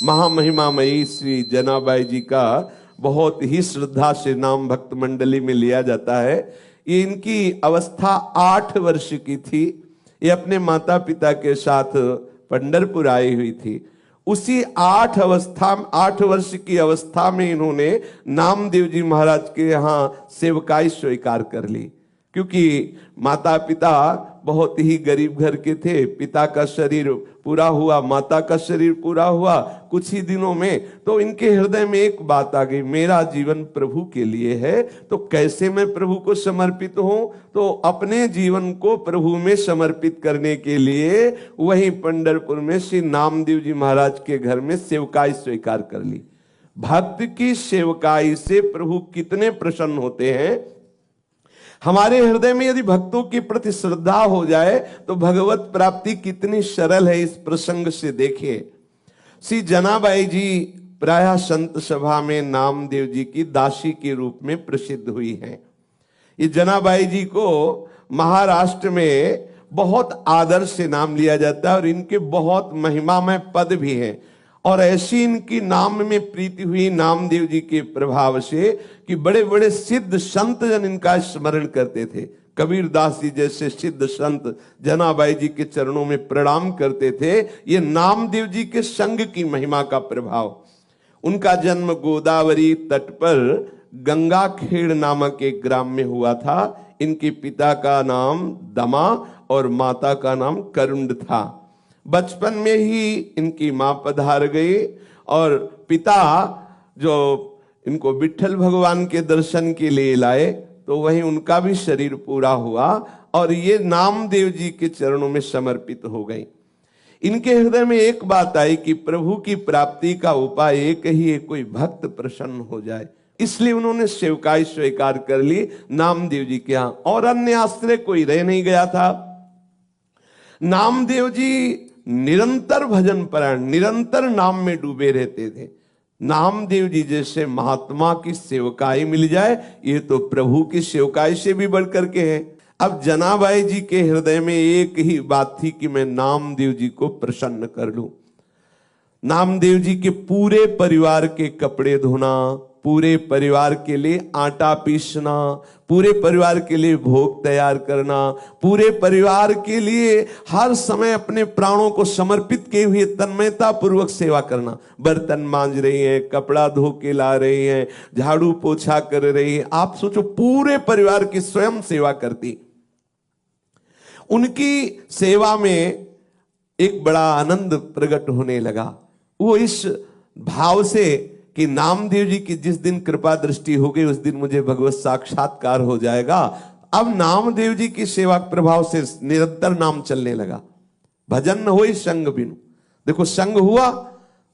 महामहिमामयी श्री जनाबाई जी का बहुत ही श्रद्धा से नाम भक्त मंडली में लिया जाता है। ये इनकी अवस्था 8 वर्ष की थी। ये अपने माता पिता के साथ पंढरपुर आई हुई थी। उसी 8 वर्ष की अवस्था में इन्होंने नामदेव जी महाराज के यहाँ सेवकाई स्वीकार कर ली, क्योंकि माता पिता बहुत ही गरीब घर के थे। पिता का शरीर पूरा हुआ, माता का शरीर पूरा हुआ कुछ ही दिनों में, तो इनके हृदय में एक बात आ गई, मेरा जीवन प्रभु के लिए है, तो कैसे मैं प्रभु को समर्पित हूं। तो अपने जीवन को प्रभु में समर्पित करने के लिए वहीं पंढरपुर में श्री नामदेव जी महाराज के घर में सेवकाई स्वीकार कर ली। भक्त की सेवकाई से प्रभु कितने प्रसन्न होते हैं। हमारे हृदय में यदि भक्तों के प्रति श्रद्धा हो जाए तो भगवत प्राप्ति कितनी सरल है, इस प्रसंग से देखिए। श्री जनाबाई जी प्रायः संत सभा में नामदेव जी की दासी के रूप में प्रसिद्ध हुई हैं। ये जनाबाई जी को महाराष्ट्र में बहुत आदर से नाम लिया जाता है और इनके बहुत महिमामय पद भी हैं। और ऐसी इनकी नाम में प्रीति हुई नामदेव जी के प्रभाव से कि बड़े बड़े सिद्ध संत जन इनका स्मरण करते थे। कबीरदास जी जैसे सिद्ध संत जनाबाई जी के चरणों में प्रणाम करते थे। ये नामदेव जी के संग की महिमा का प्रभाव। उनका जन्म गोदावरी तट पर गंगाखेड़ नामक एक ग्राम में हुआ था। इनके पिता का नाम दमा और माता का नाम करुंड था। बचपन में ही इनकी मां पधार गई और पिता जो इनको विट्ठल भगवान के दर्शन के लिए लाए, तो वहीं उनका भी शरीर पूरा हुआ और ये नामदेव जी के चरणों में समर्पित हो गई। इनके हृदय में एक बात आई कि प्रभु की प्राप्ति का उपाय एक ही है, कोई भक्त प्रसन्न हो जाए। इसलिए उन्होंने सेवकाई स्वीकार कर ली नामदेव जी के यहाँ, और अन्य आश्रय कोई रह नहीं गया था। नामदेव जी निरंतर भजन परायण, निरंतर नाम में डूबे रहते थे। नामदेव जी जैसे महात्मा की सेवकाई मिल जाए, ये तो प्रभु की सेवकाई से भी बढ़कर के है। अब जनाबाई जी के हृदय में एक ही बात थी कि मैं नामदेव जी को प्रसन्न कर लूं। नामदेव जी के पूरे परिवार के कपड़े धोना, पूरे परिवार के लिए आटा पीसना, पूरे परिवार के लिए भोग तैयार करना, पूरे परिवार के लिए हर समय अपने प्राणों को समर्पित किए हुए तन्मयता पूर्वक सेवा करना। बर्तन मांज रही हैं, कपड़ा धो के ला रही हैं, झाड़ू पोछा कर रही हैं। आप सोचो, पूरे परिवार की स्वयं सेवा करती। उनकी सेवा में एक बड़ा आनंद प्रकट होने लगा। वो इस भाव से कि नामदेव जी की जिस दिन कृपा दृष्टि हो गई उस दिन मुझे भगवत साक्षात्कार हो जाएगा। अब नामदेव जी की सेवा प्रभाव से निरंतर नाम चलने लगा। भजन न होई संग बिनु। देखो, संग हुआ,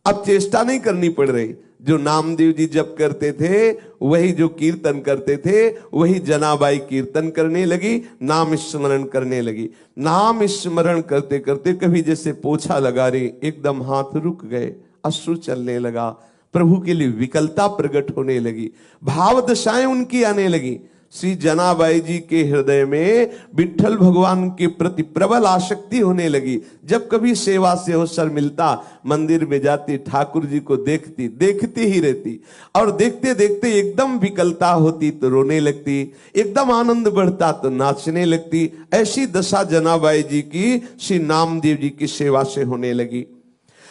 अब चेष्टा नहीं करनी पड़ रही। जो नामदेव जी जप करते थे, वही जो कीर्तन करते थे, वही जनाबाई कीर्तन करने लगी, नाम स्मरण करने लगी। नाम स्मरण करते करते कभी जैसे पोछा लगा रही, एकदम हाथ रुक गए, अश्रु चलने लगा, प्रभु के लिए विकलता प्रकट होने लगी, भाव दशाएं उनकी आने लगी। श्री जनाबाई जी के हृदय में विट्ठल भगवान के प्रति प्रबल आसक्ति होने लगी। जब कभी सेवा से अवसर मिलता, मंदिर में जाती, ठाकुर जी को देखती ही रहती, और देखते देखते एकदम विकलता होती तो रोने लगती, एकदम आनंद बढ़ता तो नाचने लगती। ऐसी दशा जनाबाई जी की श्री नामदेव जी की सेवा से होने लगी।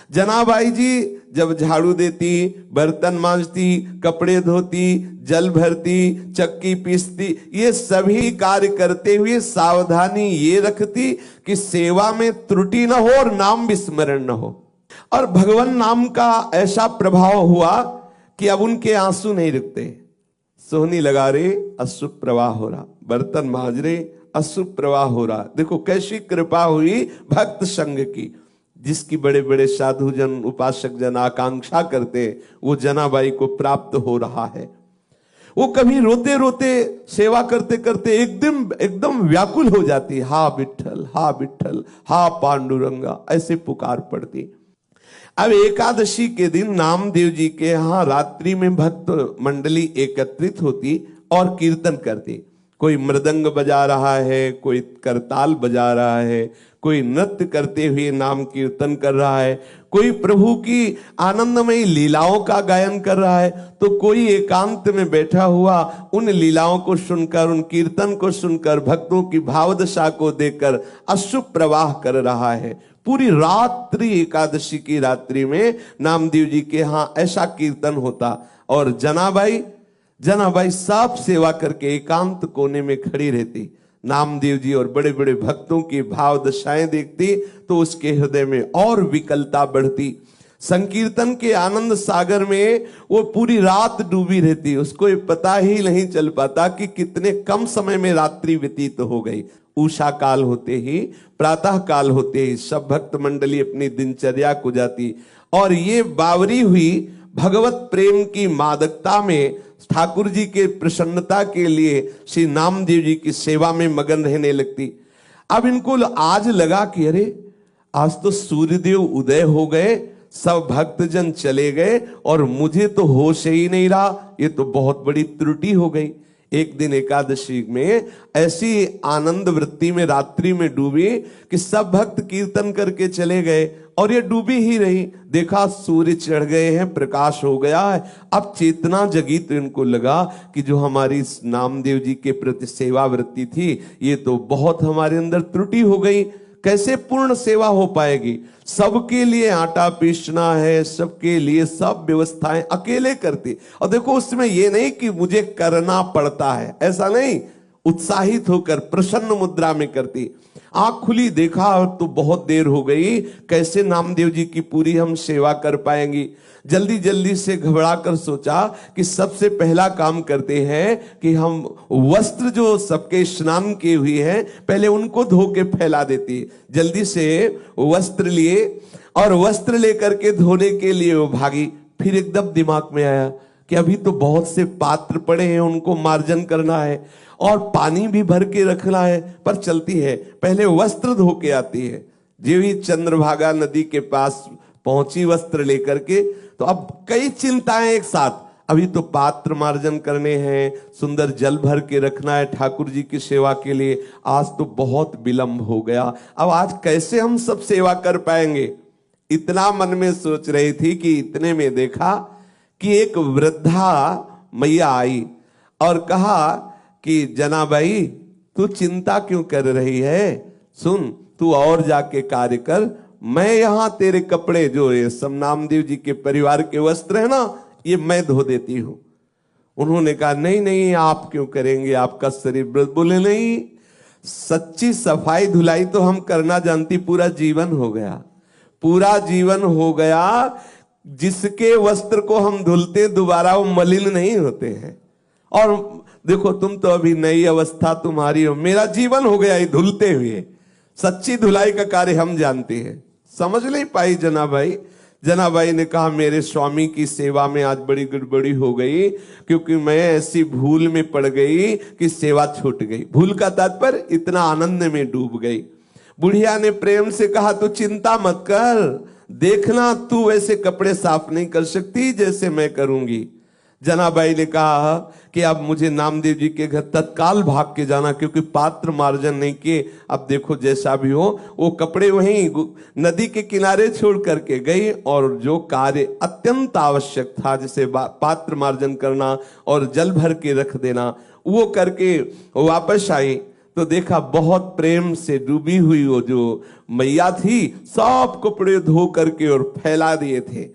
जनाबाई जी जब झाड़ू देती, बर्तन मांजती, कपड़े धोती, जल भरती, चक्की पीसती, ये सभी कार्य करते हुए सावधानी ये रखती कि सेवा में त्रुटि न हो और नाम विस्मरण न हो। और भगवान नाम का ऐसा प्रभाव हुआ कि अब उनके आंसू नहीं रुकते। सोहनी लगा रहे, अश्रु प्रवाह हो रहा, बर्तन मांज रहे, अश्रु प्रवाह हो रहा। देखो कैसी कृपा हुई भक्त संग की, जिसकी बड़े बड़े साधु जन, उपासक जन आकांक्षा करते, वो जनाबाई को प्राप्त हो रहा है। वो कभी रोते रोते सेवा करते करते एकदम व्याकुल हो जाती, हा विट्ठल, हा विट्ठल, हा पांडुरंगा, ऐसे पुकार पड़ती। अब एकादशी के दिन नामदेव जी के यहाँ रात्रि में भक्त मंडली एकत्रित होती और कीर्तन करती। कोई मृदंग बजा रहा है, कोई करताल बजा रहा है, कोई नृत्य करते हुए नाम कीर्तन कर रहा है, कोई प्रभु की आनंदमयी लीलाओं का गायन कर रहा है, तो कोई एकांत में बैठा हुआ उन लीलाओं को सुनकर, उन कीर्तन को सुनकर, भक्तों की भावदशा को देखकर अश्रु प्रवाह कर रहा है। पूरी रात्रि, एकादशी की रात्रि में नामदेव जी के यहाँ ऐसा कीर्तन होता। और जनाबाई सब सेवा करके एकांत कोने में खड़ी रहती। नामदेव जी और बड़े बड़े भक्तों की भाव दशाएं देखती तो उसके हृदय में और विकलता बढ़ती। संकीर्तन के आनंद सागर में वो पूरी रात डूबी रहती। उसको ये पता ही नहीं चल पाता कि कितने कम समय में रात्रि व्यतीत हो गई। उषा काल होते ही, प्रातः काल होते ही सब भक्त मंडली अपनी दिनचर्या को जाती। और ये बावरी हुई भगवत प्रेम की मादकता में ठाकुर जी के प्रसन्नता के लिए श्री नामदेव जी की सेवा में मगन रहने लगती। अब इनको आज लगा कि अरे आज तो सूर्यदेव उदय हो गए, सब भक्तजन चले गए और मुझे तो होश ही नहीं रहा, ये तो बहुत बड़ी त्रुटि हो गई। एक दिन एकादशी में ऐसी आनंद वृत्ति में रात्रि में डूबी कि सब भक्त कीर्तन करके चले गए और ये डूबी ही रही। देखा सूर्य चढ़ गए हैं, प्रकाश हो गया है। अब चेतना जगी तो इनको लगा कि जो हमारी नामदेव जी के प्रति सेवा वृत्ति थी, ये तो बहुत हमारे अंदर त्रुटि हो गई। कैसे पूर्ण सेवा हो पाएगी? सबके लिए आटा पीसना है, सबके लिए सब व्यवस्थाएं अकेले करती। और देखो उसमें ये नहीं कि मुझे करना पड़ता है, ऐसा नहीं, उत्साहित होकर प्रसन्न मुद्रा में करती। आंख खुली, देखा तो बहुत देर हो गई, कैसे नामदेव जी की पूरी हम सेवा कर पाएंगी। जल्दी जल्दी से घबरा कर सोचा कि सबसे पहला काम करते हैं कि हम वस्त्र जो सबके स्नान किए हुए हैं पहले उनको धो के फैला देती। जल्दी से वस्त्र लिए और वस्त्र लेकर के धोने के लिए वो भागी। फिर एकदम दिमाग में आया कि अभी तो बहुत से पात्र पड़े हैं, उनको मार्जन करना है और पानी भी भर के रखना है। पर चलती है, पहले वस्त्र धो के आती है। जो ही चंद्रभागा नदी के पास पहुंची वस्त्र लेकर के, तो अब कई चिंताएं एक साथ। अभी तो पात्र मार्जन करने हैं, सुंदर जल भर के रखना है ठाकुर जी की सेवा के लिए। आज तो बहुत विलंब हो गया, अब आज कैसे हम सब सेवा कर पाएंगे? इतना मन में सोच रही थी कि इतने में देखा कि एक वृद्धा मैया आई और कहा कि जनाबाई तू चिंता क्यों कर रही है? सुन, तू और जाके कार्य कर, मैं यहां तेरे कपड़े जो ये सब नामदेव जी के परिवार के वस्त्र है ना, ये मैं धो देती हूं। उन्होंने कहा नहीं नहीं, आप क्यों करेंगे, आपका शरीर। बोले नहीं, सच्ची सफाई धुलाई तो हम करना जानती, पूरा जीवन हो गया, पूरा जीवन हो गया। जिसके वस्त्र को हम धुलते दोबारा वो मलिन नहीं होते हैं। और देखो तुम तो अभी नई अवस्था तुम्हारी हो, मेरा जीवन हो गया ये धुलते हुए। सच्ची धुलाई का कार्य हम जानते हैं। समझ नहीं पाई जनाबाई ने कहा मेरे स्वामी की सेवा में आज बड़ी गड़बड़ी हो गई, क्योंकि मैं ऐसी भूल में पड़ गई कि सेवा छूट गई। भूल का तात्पर्य इतना आनंद में डूब गई। बुढ़िया ने प्रेम से कहा तू चिंता मत कर, देखना तू वैसे कपड़े साफ नहीं कर सकती जैसे मैं करूंगी। जनाबाई ने कहा कि अब मुझे नामदेव जी के घर तत्काल भाग के जाना, क्योंकि पात्र मार्जन नहीं किए। अब देखो जैसा भी हो, वो कपड़े वहीं नदी के किनारे छोड़ करके गई और जो कार्य अत्यंत आवश्यक था, जैसे पात्र मार्जन करना और जल भर के रख देना, वो करके वापस आई तो देखा बहुत प्रेम से डूबी हुई वो जो मैया थी, सब कपड़े धो करके और फैला दिए थे।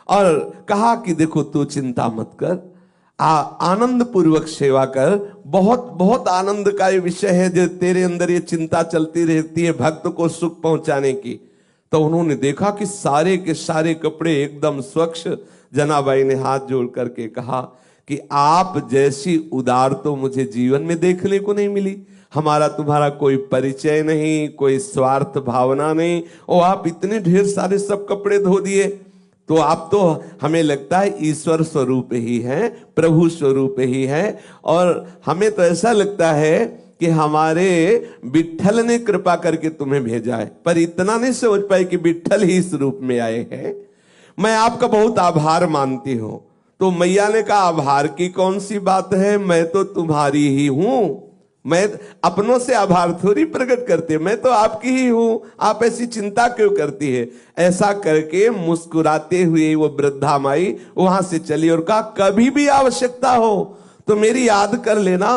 और कहा कि देखो तू चिंता मत कर, आनंद पूर्वक सेवा कर। बहुत बहुत आनंद का ये विषय है जो तेरे अंदर ये चिंता चलती रहती है भक्त को सुख पहुंचाने की। तो उन्होंने देखा कि सारे के सारे कपड़े एकदम स्वच्छ। जनाबाई ने हाथ जोड़ करके कहा कि आप जैसी उदार तो मुझे जीवन में देखने को नहीं मिली। हमारा तुम्हारा कोई परिचय नहीं, कोई स्वार्थ भावना नहीं, और आप इतने ढेर सारे सब कपड़े धो दिए। तो आप तो हमें लगता है ईश्वर स्वरूप ही हैं, प्रभु स्वरूप ही हैं, और हमें तो ऐसा लगता है कि हमारे विट्ठल ने कृपा करके तुम्हें भेजा है। पर इतना नहीं सोच पाए कि विट्ठल ही इस रूप में आए हैं। मैं आपका बहुत आभार मानती हूं। तो मैया ने कहा आभार की कौन सी बात है, मैं तो तुम्हारी ही हूं। मैं अपनों से आभार थोड़ी प्रकट करती है, मैं तो आपकी ही हूं, आप ऐसी चिंता क्यों करती है। ऐसा करके मुस्कुराते हुए वो वृद्धा माई वहां से चली और कहा कभी भी आवश्यकता हो तो मेरी याद कर लेना,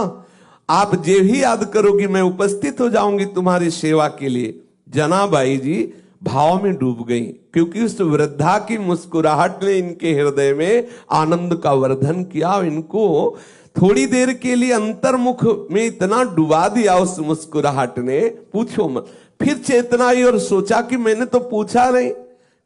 आप जे ही याद करोगी मैं उपस्थित हो जाऊंगी तुम्हारी सेवा के लिए। जनाबाई जी भाव में डूब गई, क्योंकि उस वृद्धा की मुस्कुराहट ने इनके हृदय में आनंद का वर्धन किया। इनको थोड़ी देर के लिए अंतर्मुख में इतना डुबा दिया उस मुस्कुराहट ने, पूछो मत। फिर चेतना आई और सोचा कि मैंने तो पूछा नहीं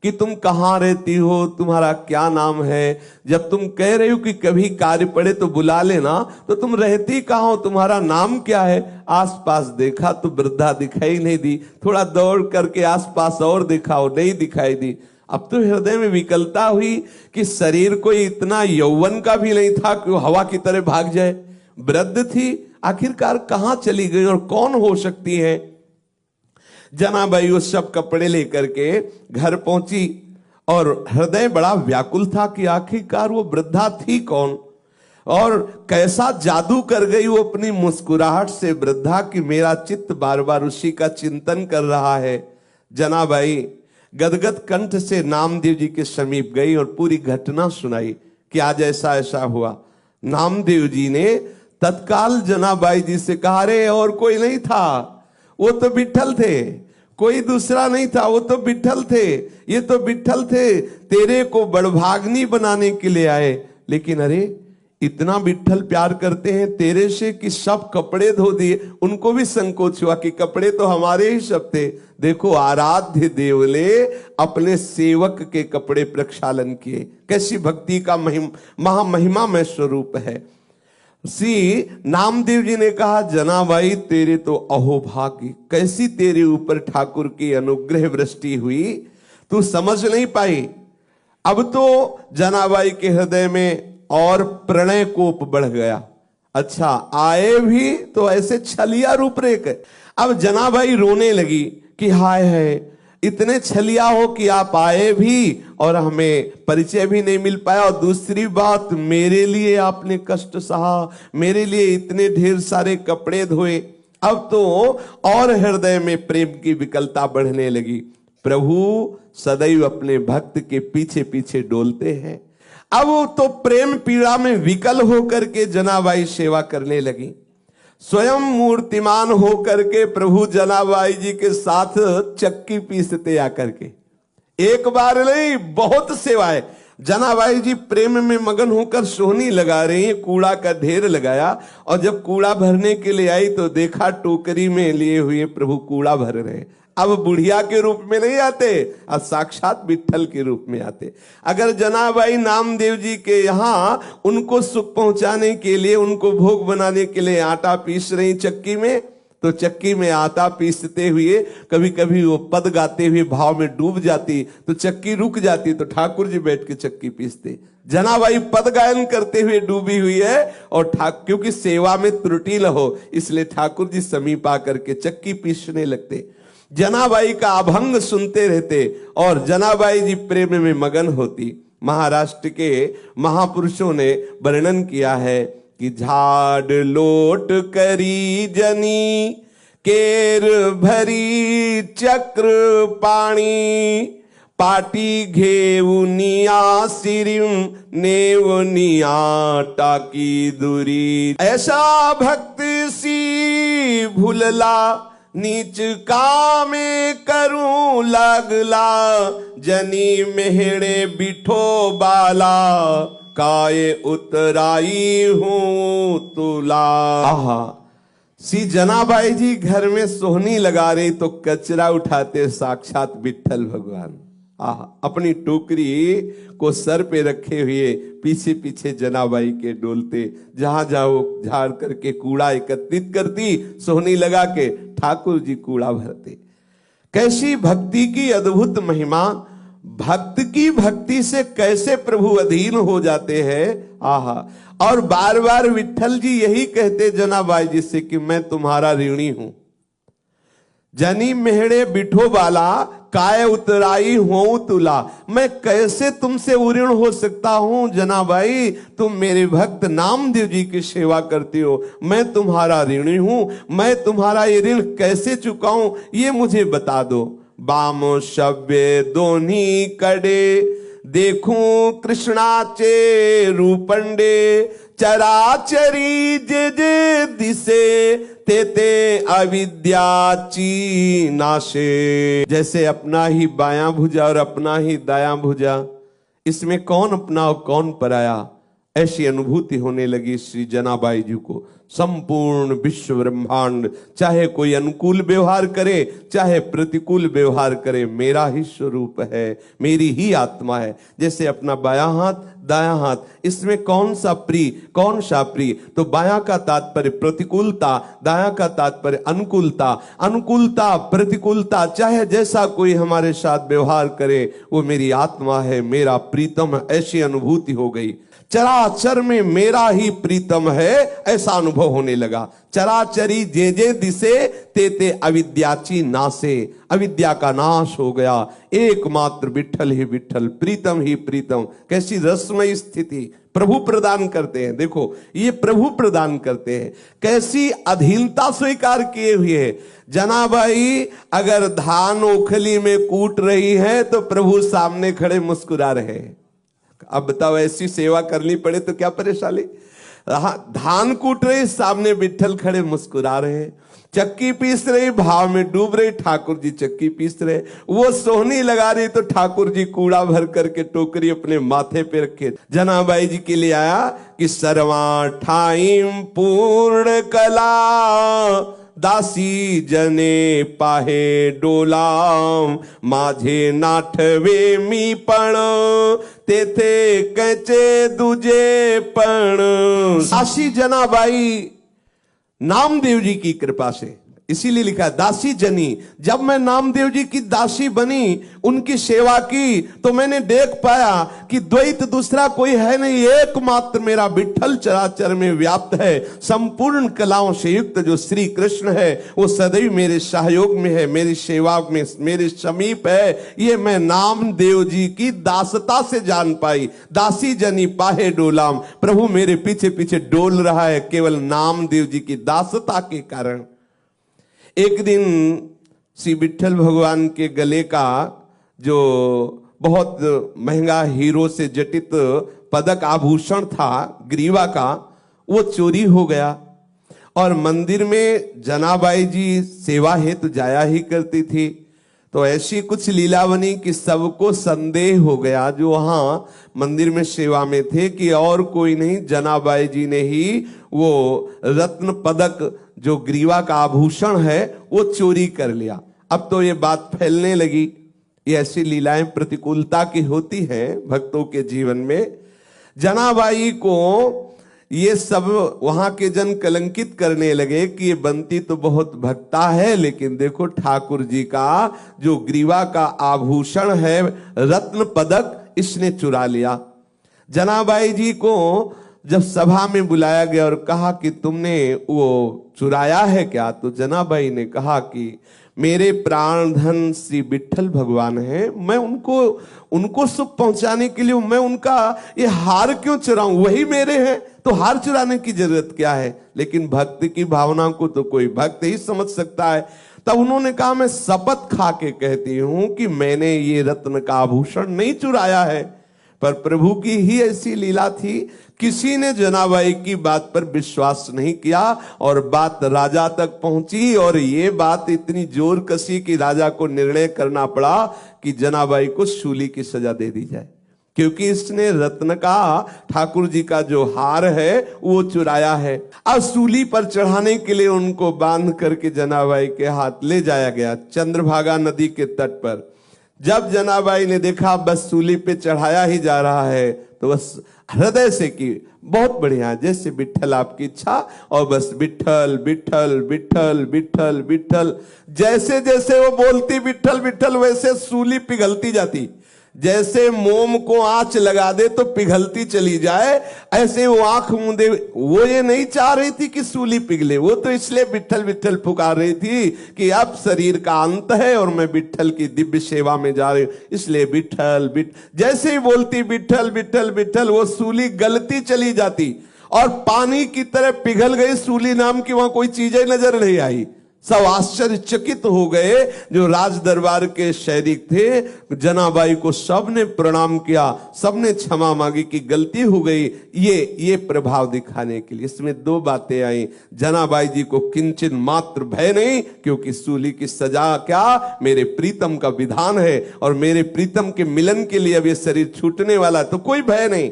कि तुम कहां रहती हो, तुम्हारा क्या नाम है। जब तुम कह रही हो कि कभी कार्य पड़े तो बुला लेना, तो तुम रहती कहां हो, तुम्हारा नाम क्या है। आसपास देखा तो वृद्धा दिखाई नहीं दी, थोड़ा दौड़ करके आसपास और देखा, और नहीं दिखाई दी। अब तो हृदय में विकलता हुई कि शरीर को इतना यौवन का भी नहीं था कि वो हवा की तरह भाग जाए। वृद्ध थी, आखिरकार कहां चली गई और कौन हो सकती है। जनाबाई उस सब कपड़े लेकर के घर पहुंची और हृदय बड़ा व्याकुल था कि आखिरकार वो वृद्धा थी कौन और कैसा जादू कर गई वो अपनी मुस्कुराहट से वृद्धा की मेरा चित्त बार बार उसी का चिंतन कर रहा है। जनाबाई गदगद कंठ से नामदेव जी के समीप गई और पूरी घटना सुनाई कि आज ऐसा ऐसा हुआ। नामदेव जी ने तत्काल जनाबाई जी से कहा, रे और कोई नहीं था, वो तो विठल थे, कोई दूसरा नहीं था, वो तो विठल थे, ये तो विठल थे, तेरे को बड़भाग्नि बनाने के लिए आए। लेकिन अरे इतना विठल प्यार करते हैं तेरे से कि सब कपड़े धो दिए। उनको भी संकोच हुआ कि कपड़े तो हमारे ही सब थे। देखो आराध्य देव ने अपने सेवक के कपड़े प्रक्षालन किए, कैसी भक्ति का महामहिमा में स्वरूप है। नामदेव जी ने कहा, जनाबाई तेरे तो अहोभाग्य, कैसी तेरे ऊपर ठाकुर की अनुग्रह वृष्टि हुई, तू समझ नहीं पाई। अब तो जनाबाई के हृदय में और प्रणय कोप बढ़ गया। अच्छा आए भी तो ऐसे छलिया रूपरेख। अब जनाबाई रोने लगी कि हाय है, इतने छलिया हो कि आप आए भी और हमें परिचय भी नहीं मिल पाया, और दूसरी बात मेरे लिए आपने कष्ट सहा, मेरे लिए इतने ढेर सारे कपड़े धोए। अब तो और हृदय में प्रेम की विकलता बढ़ने लगी। प्रभु सदैव अपने भक्त के पीछे पीछे डोलते हैं। अब तो प्रेम पीड़ा में विकल होकर के जनाबाई सेवा करने लगी। स्वयं मूर्तिमान होकर के प्रभु जनाबाई जी के साथ चक्की पीसते आकर के, एक बार नहीं बहुत सेवाएं। जनाबाई जी प्रेम में मगन होकर सोहनी लगा रही हैं, कूड़ा का ढेर लगाया, और जब कूड़ा भरने के लिए आई तो देखा टोकरी में लिए हुए प्रभु कूड़ा भर रहे। अब बुढ़िया के रूप में नहीं आते, अब साक्षात विठल के रूप में आते। अगर जनाबाई नामदेव जी के यहाँ उनको सुख पहुंचाने के लिए, उनको भोग बनाने के लिए आटा पीस रही चक्की में, तो चक्की में आटा पीसते हुए कभी कभी वो पद गाते हुए भाव में डूब जाती तो चक्की रुक जाती, तो ठाकुर जी बैठ के चक्की पीसते। जनाबाई पद गायन करते हुए डूबी हुई है, और क्योंकि सेवा में त्रुटि न हो इसलिए ठाकुर जी समीप आकर के चक्की पीसने लगते। जनाबाई का अभंग सुनते रहते और जनाबाई जी प्रेम में मगन होती। महाराष्ट्र के महापुरुषों ने वर्णन किया है कि झाड़ लोट करी जनी, केर भरी चक्र पाणी, पाटी घेऊनिया सिरिम नेवनिया टाकी दूरी। ऐसा भक्त सी भूलला, नीच कामे करूं लागला, जनी मेहड़े बिठो बाला, काय उतराई हूं तुला। आहा, सी जनाबाई जी घर में सोहनी लगा रही तो कचरा उठाते साक्षात विठल भगवान। आहा, अपनी टोकरी को सर पे रखे हुए पीछे पीछे जनाबाई के डोलते, जहां जाओ झाड़ करके कूड़ा एकत्रित करती, सोहनी लगा के ठाकुर जी कूड़ा भरते। कैसी भक्ति की अद्भुत महिमा, भक्त की भक्ति से कैसे प्रभु अधीन हो जाते हैं। आहा, और बार बार विठल जी यही कहते जनाबाई जी से कि मैं तुम्हारा ऋणी हूं। जनी मेहड़े बिठो बाला काय उतराई हो तुला। मैं कैसे तुमसे ऋण हो सकता हूं जनाबाई, तुम मेरे भक्त नामदेव जी की सेवा करती हो, मैं तुम्हारा ऋणी हूं, मैं तुम्हारा ये ऋण कैसे चुकाऊं ये मुझे बता दो। बामो शव्य दोन्ही कडे देखूं कृष्णाचे रूपंडे, चराचरी जे जे दिसे ते ते अविद्याची नाशे। जैसे अपना ही बायां भुजा और अपना ही दायां भुजा, इसमें कौन अपना और कौन पराया, ऐसी अनुभूति होने लगी श्री जनाबाई जी को। संपूर्ण विश्व ब्रह्मांड चाहे कोई अनुकूल व्यवहार करे चाहे प्रतिकूल व्यवहार करे, मेरा ही स्वरूप है, मेरी ही आत्मा है। जैसे अपना बायां हाथ दायां हाथ, इसमें कौन सा प्रिय कौन सा प्रिय, तो बायां का तात्पर्य प्रतिकूलता, दायां का तात्पर्य अनुकूलता। अनुकूलता प्रतिकूलता चाहे जैसा कोई हमारे साथ व्यवहार करे, वो मेरी आत्मा है, मेरा प्रीतम है, ऐसी अनुभूति हो गई। चराचर में मेरा ही प्रीतम है, ऐसा अनुभव होने लगा। चराचरी जे जे दिसे ते ते अविद्याची नासे, अविद्या का नाश हो गया। एकमात्र विठल ही विठल, प्रीतम ही प्रीतम। कैसी रसमयी स्थिति प्रभु प्रदान करते हैं। देखो ये प्रभु प्रदान करते हैं, कैसी अधीनता स्वीकार किए हुए है। जनाबाई अगर धान ओखली में कूट रही है तो प्रभु सामने खड़े मुस्कुरा रहे हैं। अब बताओ ऐसी सेवा करनी पड़े तो क्या परेशानी। धान कूट रही, सामने विठल खड़े मुस्कुरा रहे। चक्की पीस रही, भाव में डूब रही, ठाकुर जी चक्की पीस रहे। वो सोहनी लगा रही तो ठाकुर जी कूड़ा भर करके टोकरी अपने माथे पे रखे। जनाबाई जी के लिए आया कि सर्वा ठाइम पूर्ण कला, दासी जने पाहे डोलाम, माझे नाठवे मी पण तेथे कैचे दुजे पण। दासी जनाबाई नामदेव जी की कृपा से, इसीलिए लिखा दासी जनी। जब मैं नामदेव जी की दासी बनी, उनकी सेवा की, तो मैंने देख पाया कि द्वैत दूसरा कोई है नहीं, एकमात्र मेरा विठल चराचर में व्याप्त है। संपूर्ण कलाओं से युक्त जो श्री कृष्ण है वो सदैव मेरे सहयोग में है, मेरी सेवा में मेरे समीप है। ये मैं नामदेव जी की दासता से जान पाई। दासी जनी पाहे डोलाम, प्रभु मेरे पीछे पीछे डोल रहा है केवल नामदेव जी की दासता के कारण। एक दिन श्री विठल भगवान के गले का जो बहुत महंगा हीरो से जटित पदक आभूषण था ग्रीवा का, वो चोरी हो गया। और मंदिर में जनाबाई जी सेवा हेतु जाया ही करती थी। तो ऐसी कुछ लीला बनी कि सबको संदेह हो गया जो वहां मंदिर में सेवा में थे कि और कोई नहीं, जनाबाई जी ने ही वो रत्न पदक जो ग्रीवा का आभूषण है वो चोरी कर लिया। अब तो ये बात फैलने लगी। ये ऐसी लीलाएं प्रतिकूलता की होती हैं भक्तों के जीवन में। जनाबाई को ये सब वहां के जन कलंकित करने लगे कि ये बंती तो बहुत भक्ता है, लेकिन देखो ठाकुर जी का जो ग्रीवा का आभूषण है रत्न पदक इसने चुरा लिया। जनाबाई जी को जब सभा में बुलाया गया और कहा कि तुमने वो चुराया है क्या, तो जनाबाई ने कहा कि मेरे प्राण धन श्री विठल भगवान हैं, मैं उनको सुख पहुंचाने के लिए मैं उनका ये हार क्यों चुराऊं, वही मेरे हैं, तो हार चुराने की जरूरत क्या है। लेकिन भक्ति की भावना को तो कोई भक्त ही समझ सकता है। तब उन्होंने कहा मैं शपथ खा के कहती हूं कि मैंने ये रत्न का आभूषण नहीं चुराया है। पर प्रभु की ही ऐसी लीला थी, किसी ने जनाबाई की बात पर विश्वास नहीं किया और बात राजा तक पहुंची। और ये बात इतनी जोर कसी कि राजा को निर्णय करना पड़ा कि जनाबाई को शूली की सजा दे दी जाए, क्योंकि इसने रत्न का ठाकुर जी का जो हार है वो चुराया है। अब सूली पर चढ़ाने के लिए उनको बांध करके जनाबाई के हाथ ले जाया गया चंद्रभागा नदी के तट पर। जब जनाबाई ने देखा बस सूली पे चढ़ाया ही जा रहा है, तो बस हृदय से की बहुत बढ़िया, जैसे विठल आपकी इच्छा, और बस विठल विठल विठल विठल विठल। जैसे जैसे वो बोलती विठल विठल, वैसे सूली पिघलती जाती। जैसे मोम को आंच लगा दे तो पिघलती चली जाए, ऐसे वो आंख मूंदे, वो ये नहीं चाह रही थी कि सूली पिघले, वो तो इसलिए विट्ठल विट्ठल पुकार रही थी कि अब शरीर का अंत है और मैं विट्ठल की दिव्य सेवा में जा रही हूं, इसलिए विट्ठल विट्ठल। जैसे ही बोलती विट्ठल विट्ठल विट्ठल, वो सूली गलती चली जाती और पानी की तरह पिघल गई। सूली नाम की वहां कोई चीज ही नजर नहीं आई। सब आश्चर्यचकित हो गए जो राज दरबार के सैनिक थे। जनाबाई को सबने प्रणाम किया, सबने क्षमा मांगी कि गलती हो गई, ये प्रभाव दिखाने के लिए। इसमें दो बातें आई। जनाबाई जी को किंचन मात्र भय नहीं, क्योंकि सूली की सजा क्या, मेरे प्रीतम का विधान है और मेरे प्रीतम के मिलन के लिए अब ये शरीर छूटने वाला, तो कोई भय नहीं।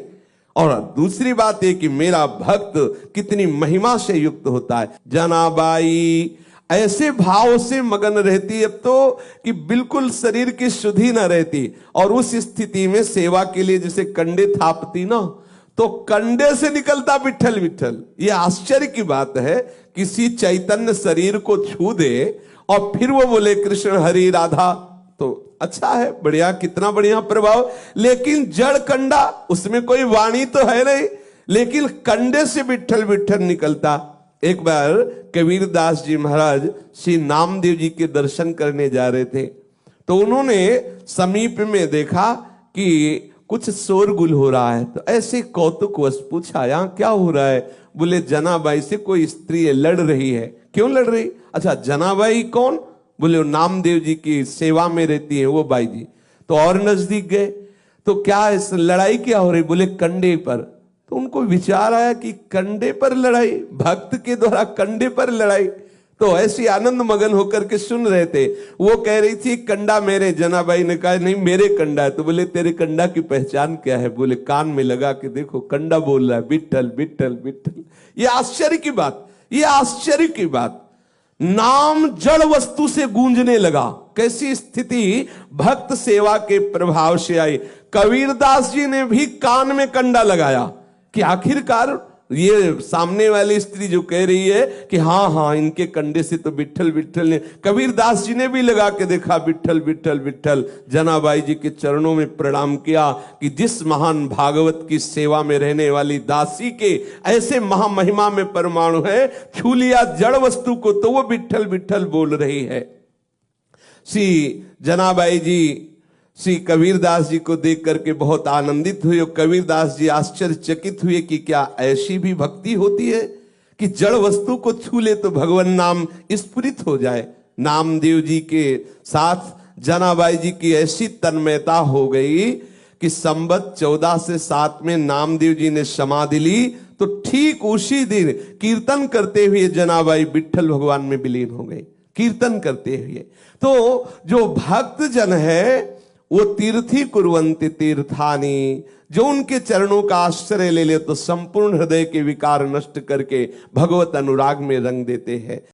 और दूसरी बात है कि मेरा भक्त कितनी महिमा से युक्त होता है। जनाबाई ऐसे भाव से मगन रहती अब तो कि बिल्कुल शरीर की शुद्धि न रहती, और उस स्थिति में सेवा के लिए जैसे कंडे थापती ना, तो कंडे से निकलता विट्ठल विट्ठल। ये आश्चर्य की बात है, किसी चैतन्य शरीर को छू दे और फिर वो बोले कृष्ण हरि राधा, तो अच्छा है, बढ़िया, कितना बढ़िया प्रभाव। लेकिन जड़ कंडा, उसमें कोई वाणी तो है नहीं, लेकिन कंडे से विट्ठल विट्ठल निकलता। एक बार कबीरदास जी महाराज श्री नामदेव जी के दर्शन करने जा रहे थे, तो उन्होंने समीप में देखा कि कुछ शोरगुल हो रहा है, तो ऐसे कौतुकवश पूछा, यहाँ क्या हो रहा है? बोले जनाबाई से कोई स्त्री लड़ रही है। क्यों लड़ रही? अच्छा, जनाबाई कौन? बोले नामदेव जी की सेवा में रहती है वो बाई जी। तो और नजदीक गए, तो क्या इस लड़ाई क्या हो रही? बोले कंडे पर। तो उनको विचार आया कि कंडे पर लड़ाई, भक्त के द्वारा कंडे पर लड़ाई। तो ऐसी आनंद मगन होकर के सुन रहे थे। वो कह रही थी कंडा मेरे। जनाबाई ने कहा नहीं मेरे कंडा है। तो बोले तेरे कंडा की पहचान क्या है? बोले कान में लगा के देखो, कंडा बोल रहा है विट्ठल विट्ठल विट्ठल। ये आश्चर्य की बात, ये आश्चर्य की बात। नाम जड़ वस्तु से गूंजने लगा। कैसी स्थिति भक्त सेवा के प्रभाव से आई। कबीरदास जी ने भी कान में कंडा लगाया कि आखिरकार ये सामने वाली स्त्री जो कह रही है कि हाँ हाँ इनके कंडे से तो विट्ठल विट्ठल ने, कबीरदास जी ने भी लगा के देखा विट्ठल विट्ठल विट्ठल। जनाबाई जी के चरणों में प्रणाम किया कि जिस महान भागवत की सेवा में रहने वाली दासी के ऐसे महामहिमा में परमाणु है, छू लिया जड़ वस्तु को तो वो विट्ठल विट्ठल बोल रही है। श्री जनाबाई जी श्री कबीरदास जी को देख करके बहुत आनंदित हुए। कबीरदास जी आश्चर्यचकित हुए कि क्या ऐसी भी भक्ति होती है कि जड़ वस्तु को छू ले तो भगवान नाम स्फुरित हो जाए। नामदेव जी के साथ जनाबाई जी की ऐसी तन्मयता हो गई कि संवत 14 से 7 में नामदेव जी ने समाधि ली, तो ठीक उसी दिन कीर्तन करते हुए जनाबाई विट्ठल भगवान में विलीन हो गई, कीर्तन करते हुए। तो जो भक्त जन है वो तीर्थी कुर्वन्ति तीर्थानि, जो उनके चरणों का आश्रय ले ले तो संपूर्ण हृदय के विकार नष्ट करके भगवत अनुराग में रंग देते हैं।